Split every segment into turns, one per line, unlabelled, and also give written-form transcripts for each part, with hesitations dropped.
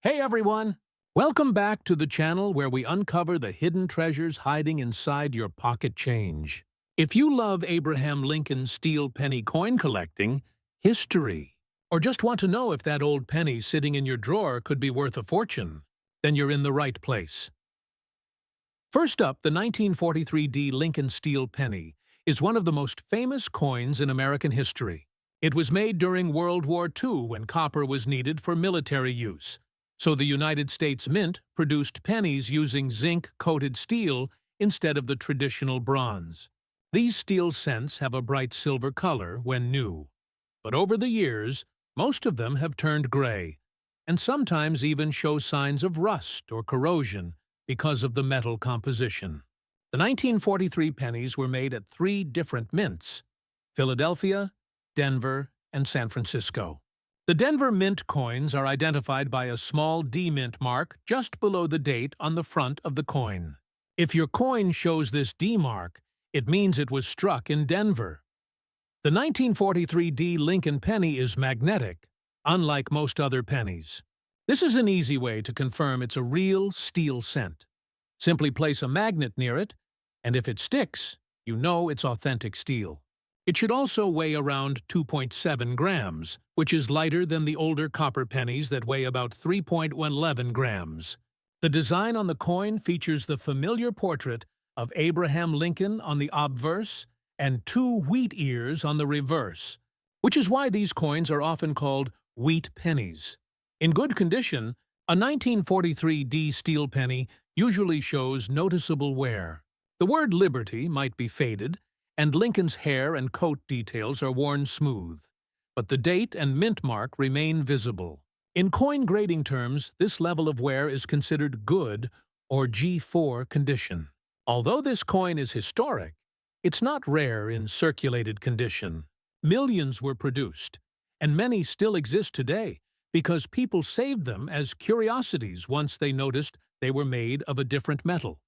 Hey everyone! Welcome back to the channel where we uncover the hidden treasures hiding inside your pocket change. If you love Abraham Lincoln steel penny coin collecting, history, or just want to know if that old penny sitting in your drawer could be worth a fortune, then you're in the right place. First up, the 1943 Lincoln steel penny is one of the most famous coins in American history. It was made during World War II when copper was needed for military use. So the United States Mint produced pennies using zinc-coated steel instead of the traditional bronze. These steel cents have a bright silver color when new, but over the years, most of them have turned gray, and sometimes even show signs of rust or corrosion because of the metal composition. The 1943 pennies were made at 3 different mints: Philadelphia, Denver, and San Francisco. The Denver Mint coins are identified by a small D mint mark just below the date on the front of the coin. If your coin shows this D mark, it means it was struck in Denver. The 1943 Lincoln penny is magnetic, unlike most other pennies. This is an easy way to confirm it's a real steel cent. Simply place a magnet near it, and if it sticks, you know it's authentic steel. It should also weigh around 2.7 grams, which is lighter than the older copper pennies that weigh about 3.11 grams. The design on the coin features the familiar portrait of Abraham Lincoln on the obverse and 2 wheat ears on the reverse, which is why these coins are often called wheat pennies. In good condition, a 1943 steel penny usually shows noticeable wear. The word Liberty might be faded, and Lincoln's hair and coat details are worn smooth, but the date and mint mark remain visible. In coin grading terms, this level of wear is considered good or G4 condition. Although this coin is historic, it's not rare in circulated condition. Millions were produced, and many still exist today because people saved them as curiosities once they noticed they were made of a different metal.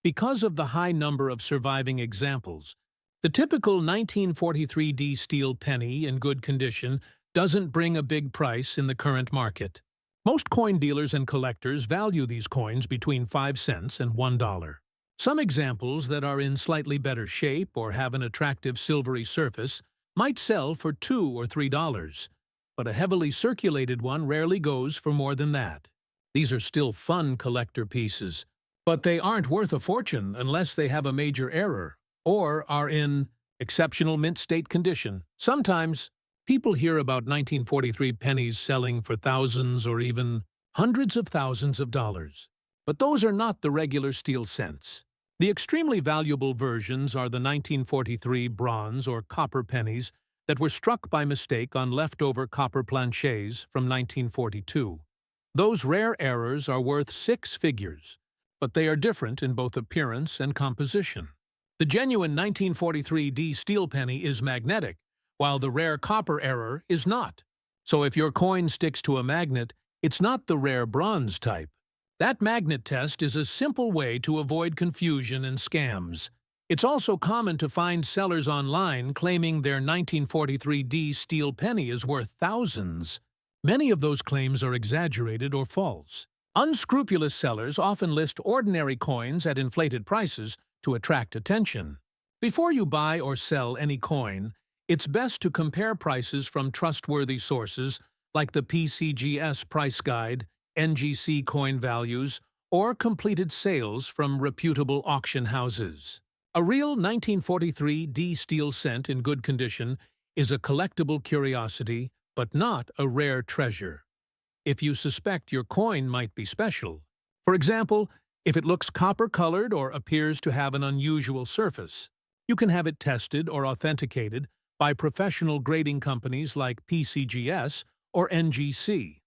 Because of the high number of surviving examples, the typical 1943 steel penny in good condition doesn't bring a big price in the current market. Most coin dealers and collectors value these coins between 5 cents and $1. Some examples that are in slightly better shape or have an attractive silvery surface might sell for $2 or $3, but a heavily circulated one rarely goes for more than that. These are still fun collector pieces, but they aren't worth a fortune unless they have a major error or are in exceptional mint state condition. Sometimes, people hear about 1943 pennies selling for thousands or even hundreds of thousands of dollars. But those are not the regular steel cents. The extremely valuable versions are the 1943 bronze or copper pennies that were struck by mistake on leftover copper planchets from 1942. Those rare errors are worth 6 figures, but they are different in both appearance and composition. The genuine 1943 steel penny is magnetic, while the rare copper error is not. So if your coin sticks to a magnet, it's not the rare bronze type. That magnet test is a simple way to avoid confusion and scams. It's also common to find sellers online claiming their 1943 steel penny is worth thousands. Many of those claims are exaggerated or false. Unscrupulous sellers often list ordinary coins at inflated prices to attract attention. Before you buy or sell any coin, it's best to compare prices from trustworthy sources like the PCGS Price Guide, NGC Coin Values, or completed sales from reputable auction houses. A real 1943 steel cent in good condition is a collectible curiosity, but not a rare treasure. If you suspect your coin might be special, for example, if it looks copper-colored or appears to have an unusual surface, you can have it tested or authenticated by professional grading companies like PCGS or NGC.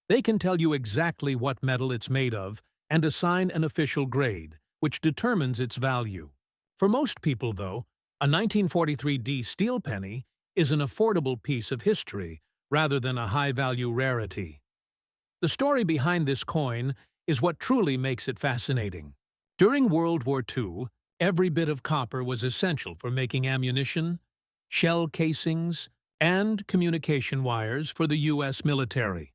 They can tell you exactly what metal it's made of and assign an official grade, which determines its value. For most people, though, a 1943 steel penny is an affordable piece of history rather than a high-value rarity. The story behind this coin is what truly makes it fascinating. During World War II, every bit of copper was essential for making ammunition, shell casings, and communication wires for the U.S. military.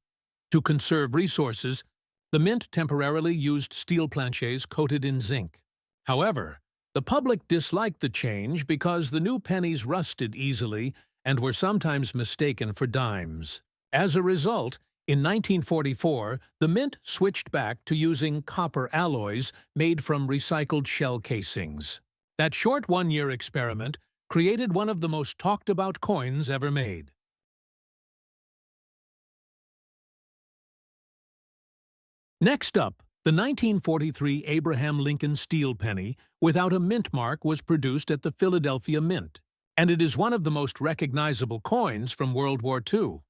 To conserve resources, the mint temporarily used steel planchets coated in zinc. However, the public disliked the change because the new pennies rusted easily and were sometimes mistaken for dimes. As a result, in 1944, the mint switched back to using copper alloys made from recycled shell casings. That short one-year experiment created one of the most talked-about coins ever made. Next up, the 1943 Abraham Lincoln steel penny without a mint mark was produced at the Philadelphia Mint, and it is one of the most recognizable coins from World War II.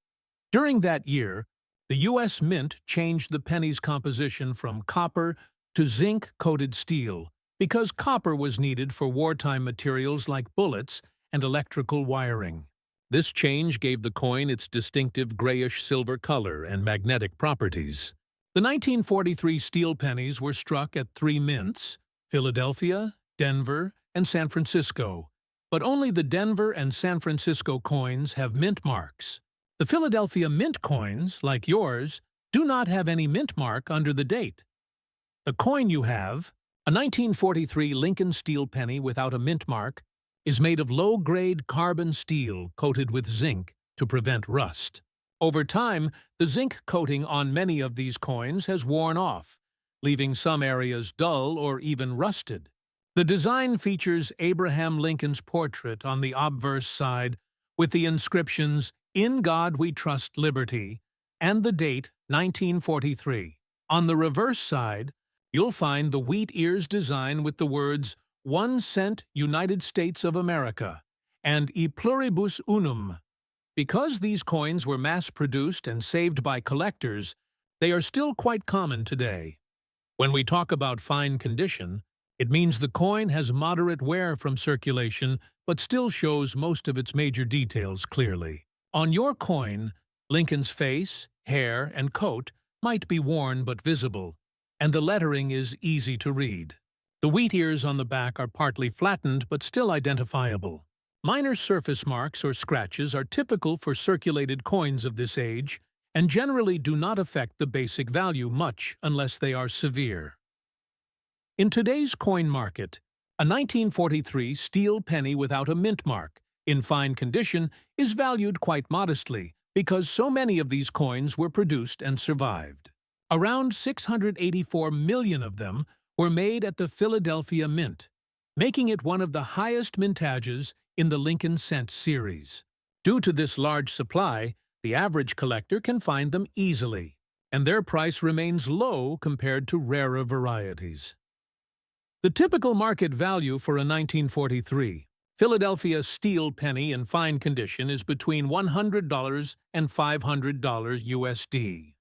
During that year, the U.S. Mint changed the penny's composition from copper to zinc-coated steel because copper was needed for wartime materials like bullets and electrical wiring. This change gave the coin its distinctive grayish-silver color and magnetic properties. The 1943 steel pennies were struck at 3 mints: Philadelphia, Denver, and San Francisco, but only the Denver and San Francisco coins have mint marks. The Philadelphia Mint coins, like yours, do not have any mint mark under the date. The coin you have, a 1943 Lincoln steel penny without a mint mark, is made of low-grade carbon steel coated with zinc to prevent rust. Over time, the zinc coating on many of these coins has worn off, leaving some areas dull or even rusted. The design features Abraham Lincoln's portrait on the obverse side with the inscriptions, "In God We Trust Liberty," and the date, 1943. On the reverse side, you'll find the wheat ears design with the words, "1 cent United States of America," and "E pluribus unum." Because these coins were mass-produced and saved by collectors, they are still quite common today. When we talk about fine condition, it means the coin has moderate wear from circulation but still shows most of its major details clearly. On your coin, Lincoln's face, hair, and coat might be worn but visible, and the lettering is easy to read. The wheat ears on the back are partly flattened but still identifiable. Minor surface marks or scratches are typical for circulated coins of this age and generally do not affect the basic value much unless they are severe. In today's coin market, a 1943 steel penny without a mint mark, in fine condition, is valued quite modestly because so many of these coins were produced and survived. Around 684 million of them were made at the Philadelphia Mint, making it one of the highest mintages in the Lincoln Cent series. Due to this large supply, the average collector can find them easily, and their price remains low compared to rarer varieties. The typical market value for a 1943 Philadelphia steel penny in fine condition is between $100 and $500 USD.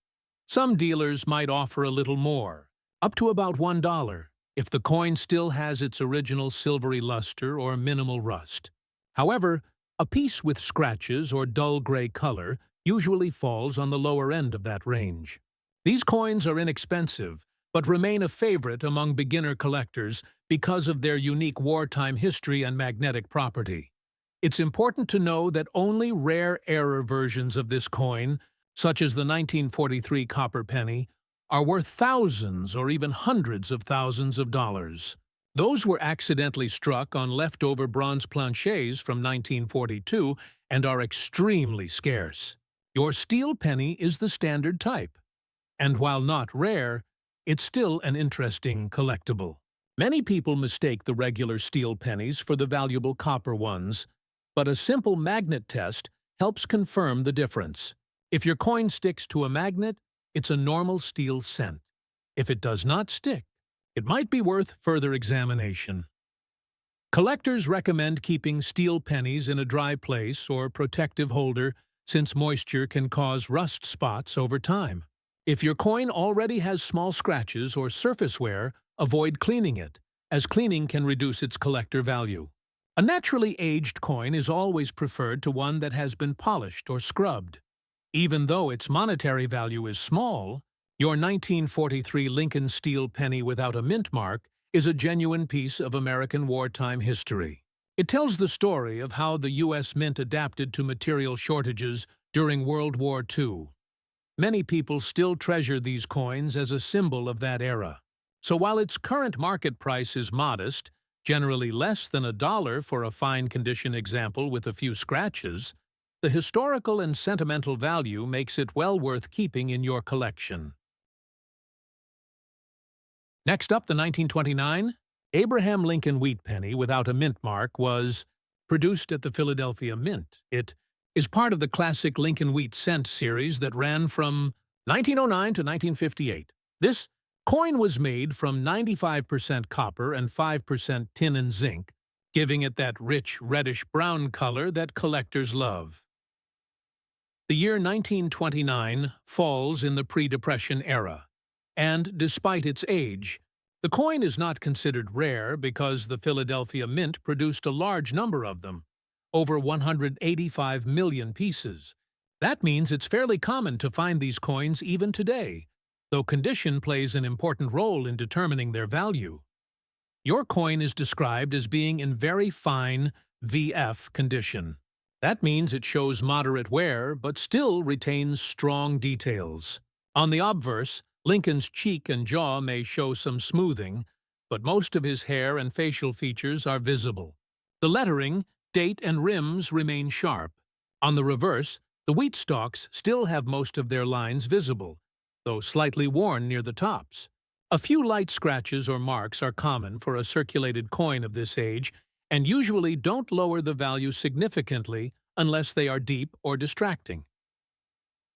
Some dealers might offer a little more, up to about $1, if the coin still has its original silvery luster or minimal rust. However, a piece with scratches or dull gray color usually falls on the lower end of that range. These coins are inexpensive, but remain a favorite among beginner collectors because of their unique wartime history and magnetic property. It's important to know that only rare error versions of this coin, such as the 1943 copper penny, are worth thousands or even hundreds of thousands of dollars. Those were accidentally struck on leftover bronze planchets from 1942 and are extremely scarce. Your steel penny is the standard type, and while not rare, it's still an interesting collectible. Many people mistake the regular steel pennies for the valuable copper ones, but a simple magnet test helps confirm the difference. If your coin sticks to a magnet, it's a normal steel cent. If it does not stick, it might be worth further examination. Collectors recommend keeping steel pennies in a dry place or protective holder since moisture can cause rust spots over time. If your coin already has small scratches or surface wear, avoid cleaning it, as cleaning can reduce its collector value. A naturally aged coin is always preferred to one that has been polished or scrubbed. Even though its monetary value is small, your 1943 Lincoln steel penny without a mint mark is a genuine piece of American wartime history. It tells the story of how the U.S. Mint adapted to material shortages during World War II. Many people still treasure these coins as a symbol of that era. So while its current market price is modest, generally less than $1 for a fine condition example with a few scratches, the historical and sentimental value makes it well worth keeping in your collection. Next up, the 1929 Abraham Lincoln wheat penny without a mint mark was produced at the Philadelphia Mint. It is part of the classic Lincoln Wheat Cent series that ran from 1909 to 1958. This coin was made from 95% copper and 5% tin and zinc, giving it that rich reddish-brown color that collectors love. The year 1929 falls in the pre-Depression era, and despite its age, the coin is not considered rare because the Philadelphia Mint produced a large number of them, over 185 million pieces. That means it's fairly common to find these coins even today, though condition plays an important role in determining their value. Your coin is described as being in very fine VF condition. That means it shows moderate wear but still retains strong details. On the obverse, Lincoln's cheek and jaw may show some smoothing, but most of his hair and facial features are visible. The lettering, date, and rims remain sharp. On the reverse, the wheat stalks still have most of their lines visible, though slightly worn near the tops. A few light scratches or marks are common for a circulated coin of this age and usually don't lower the value significantly unless they are deep or distracting.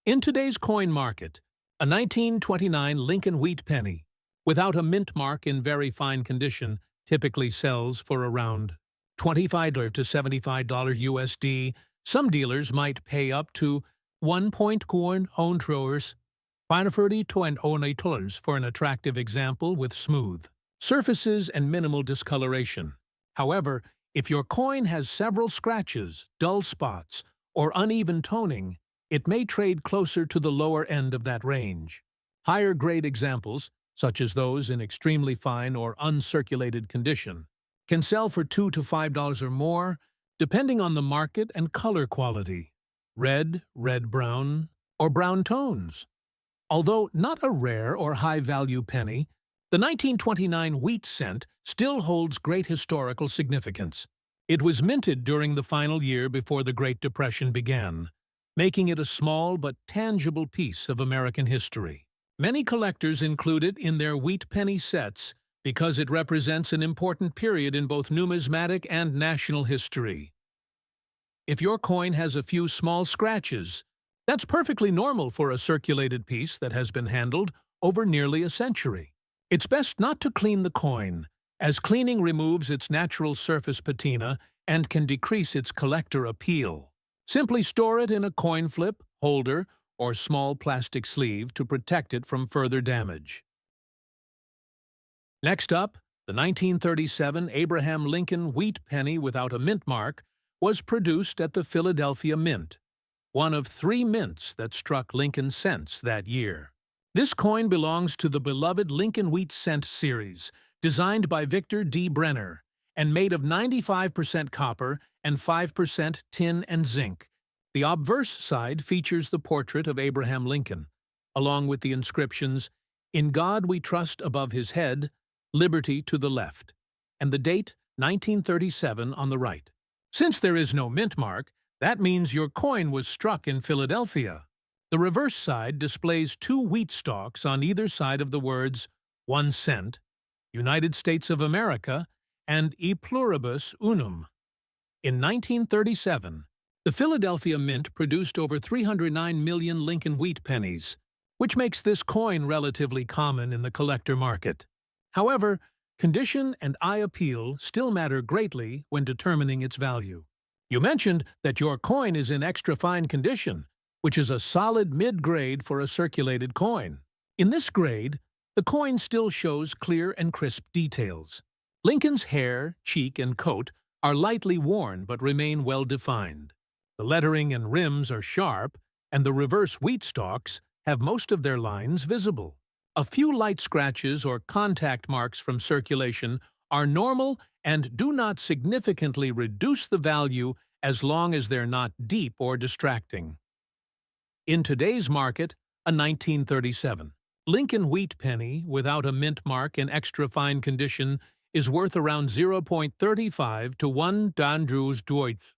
In today's coin market, a 1929 Lincoln wheat penny, without a mint mark in very fine condition, typically sells for around $25 to $75 USD. Some dealers might pay up to $1.41 for an attractive example with smooth surfaces and minimal discoloration. However, if your coin has several scratches, dull spots, or uneven toning, it may trade closer to the lower end of that range. Higher-grade examples, such as those in extremely fine or uncirculated condition, can sell for $2 to $5 or more, depending on the market and color quality. Red, red-brown, or brown tones. Although not a rare or high-value penny, the 1929 wheat cent still holds great historical significance. It was minted during the final year before the Great Depression began, making it a small but tangible piece of American history. Many collectors include it in their wheat penny sets because it represents an important period in both numismatic and national history. If your coin has a few small scratches, that's perfectly normal for a circulated piece that has been handled over nearly a century. It's best not to clean the coin, as cleaning removes its natural surface patina and can decrease its collector appeal. Simply store it in a coin flip, holder, or small plastic sleeve to protect it from further damage. Next up, the 1937 Abraham Lincoln wheat penny without a mint mark was produced at the Philadelphia Mint, one of 3 mints that struck Lincoln cents that year. This coin belongs to the beloved Lincoln Wheat Cent series, designed by Victor D. Brenner, and made of 95% copper and 5% tin and zinc. The obverse side features the portrait of Abraham Lincoln, along with the inscriptions, "In God we trust" above his head, "Liberty" to the left, and the date 1937 on the right. Since there is no mint mark, that means your coin was struck in Philadelphia. The reverse side displays 2 wheat stalks on either side of the words 1 cent, United States of America, and E pluribus unum. In 1937, the Philadelphia Mint produced over 309 million Lincoln wheat pennies, which makes this coin relatively common in the collector market. However, condition and eye appeal still matter greatly when determining its value. You mentioned that your coin is in extra fine condition, which is a solid mid-grade for a circulated coin. In this grade, the coin still shows clear and crisp details. Lincoln's hair, cheek, and coat are lightly worn but remain well-defined. The lettering and rims are sharp, and the reverse wheat stalks have most of their lines visible. A few light scratches or contact marks from circulation are normal and do not significantly reduce the value as long as they're not deep or distracting. In today's market, A 1937 Lincoln wheat penny without a mint mark in extra fine condition is worth around 0.35 to 1 Andrews Deutsch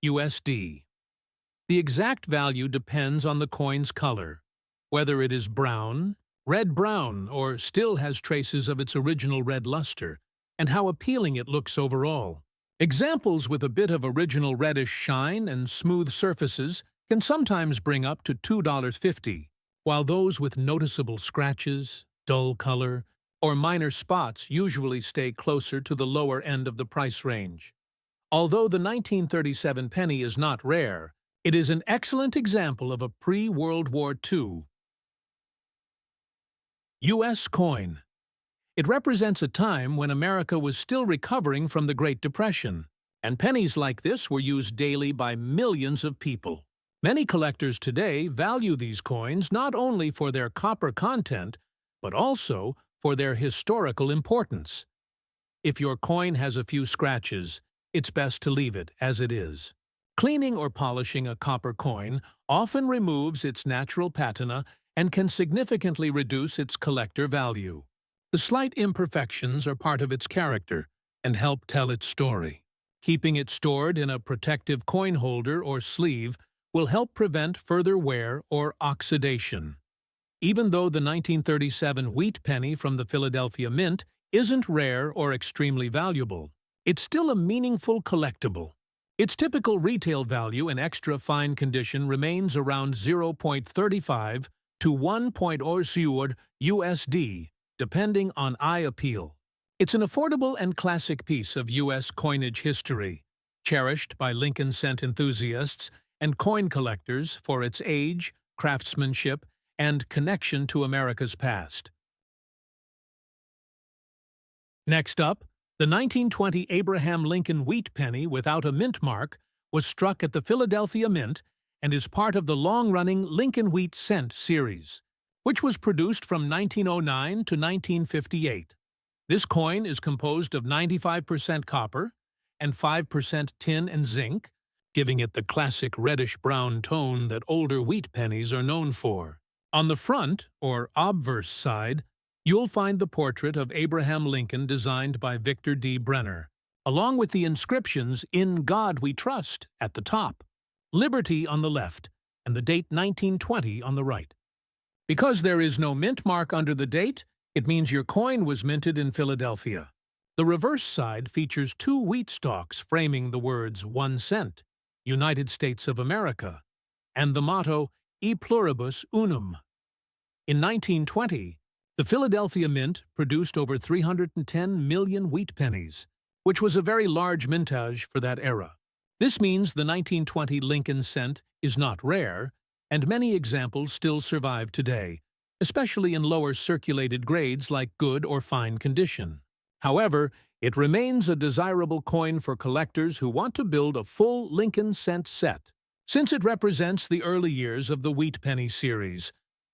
USD. The exact value depends on the coin's color, whether it is brown, red-brown, or still has traces of its original red luster, and how appealing it looks overall. Examples with a bit of original reddish shine and smooth surfaces can sometimes bring up to $2.50, while those with noticeable scratches, dull color, or minor spots usually stay closer to the lower end of the price range. Although the 1937 penny is not rare, it is an excellent example of a pre-World War II U.S. coin. It represents a time when America was still recovering from the Great Depression, and pennies like this were used daily by millions of people. Many collectors today value these coins not only for their copper content, but also for their historical importance. If your coin has a few scratches, it's best to leave it as it is. Cleaning or polishing a copper coin often removes its natural patina and can significantly reduce its collector value. The slight imperfections are part of its character and help tell its story. Keeping it stored in a protective coin holder or sleeve will help prevent further wear or oxidation. Even though the 1937 wheat penny from the Philadelphia Mint isn't rare or extremely valuable, it's still a meaningful collectible. Its typical retail value in extra fine condition remains around 0.35 to 1.00 USD, depending on eye appeal. It's an affordable and classic piece of U.S. coinage history, cherished by Lincoln cent enthusiasts and coin collectors for its age, craftsmanship, and connection to America's past. Next up, the 1920 Abraham Lincoln wheat penny without a mint mark was struck at the Philadelphia Mint and is part of the long-running Lincoln Wheat Cent series, which was produced from 1909 to 1958. This coin is composed of 95% copper and 5% tin and zinc, giving it the classic reddish-brown tone that older wheat pennies are known for. On the front, or obverse side, you'll find the portrait of Abraham Lincoln designed by Victor D. Brenner, along with the inscriptions "In God We Trust" at the top, "Liberty" on the left, and the date 1920 on the right. Because there is no mint mark under the date, it means your coin was minted in Philadelphia. The reverse side features two wheat stalks framing the words 1 cent, United States of America, and the motto E pluribus unum. In 1920, the Philadelphia Mint produced over 310 million wheat pennies, which was a very large mintage for that era. This means the 1920 Lincoln cent is not rare, and many examples still survive today, especially in lower circulated grades like good or fine condition. However, it remains a desirable coin for collectors who want to build a full Lincoln cent set. Since it represents the early years of the wheat penny series,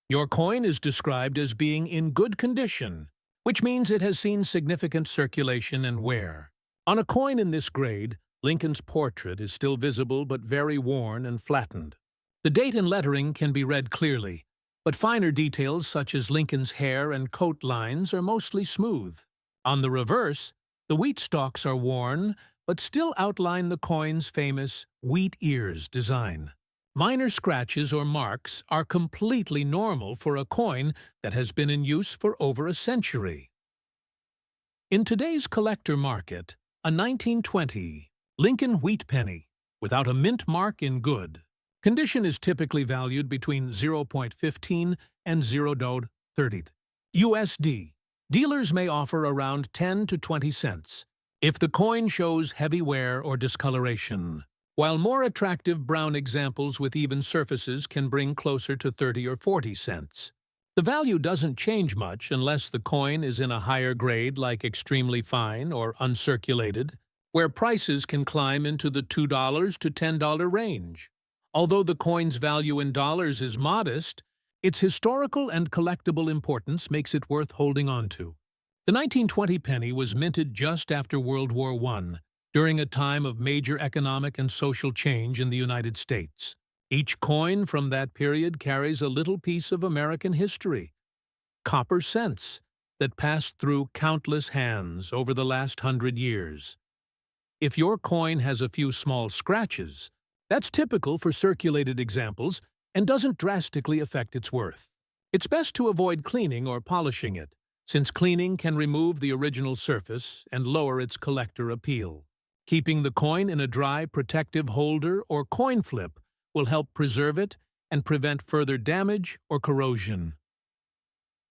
your coin is described as being in good condition, which means it has seen significant circulation and wear. On a coin in this grade, Lincoln's portrait is still visible but very worn and flattened. The date and lettering can be read clearly, but finer details such as Lincoln's hair and coat lines are mostly smooth. On the reverse, the wheat stalks are worn but still outline the coin's famous wheat ears design. Minor scratches or marks are completely normal for a coin that has been in use for over a century. In today's collector market, a 1920 Lincoln wheat penny without a mint mark in good condition is typically valued between 0.15 and 0.30 USD. Dealers may offer around 10 to 20 cents if the coin shows heavy wear or discoloration, while more attractive brown examples with even surfaces can bring closer to 30 or 40 cents. The value doesn't change much unless the coin is in a higher grade like extremely fine or uncirculated, where prices can climb into the $2 to $10 range. Although the coin's value in dollars is modest, its historical and collectible importance makes it worth holding on to. The 1920 penny was minted just after World War I, during a time of major economic and social change in the United States. Each coin from that period carries a little piece of American history, copper cents, that passed through countless hands over the last 100 years. If your coin has a few small scratches, that's typical for circulated examples and doesn't drastically affect its worth. It's best to avoid cleaning or polishing it, since cleaning can remove the original surface and lower its collector appeal. Keeping the coin in a dry, protective holder or coin flip will help preserve it and prevent further damage or corrosion.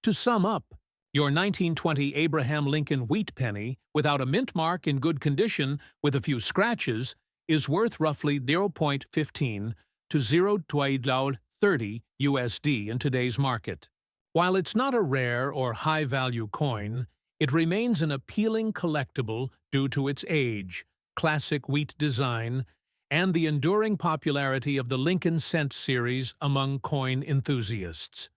To sum up, your 1920 Abraham Lincoln wheat penny, without a mint mark, in good condition with a few scratches, is worth roughly 0.15 to 0.30 USD in today's market. While it's not a rare or high-value coin, it remains an appealing collectible due to its age, classic wheat design, and the enduring popularity of the Lincoln Cent series among coin enthusiasts.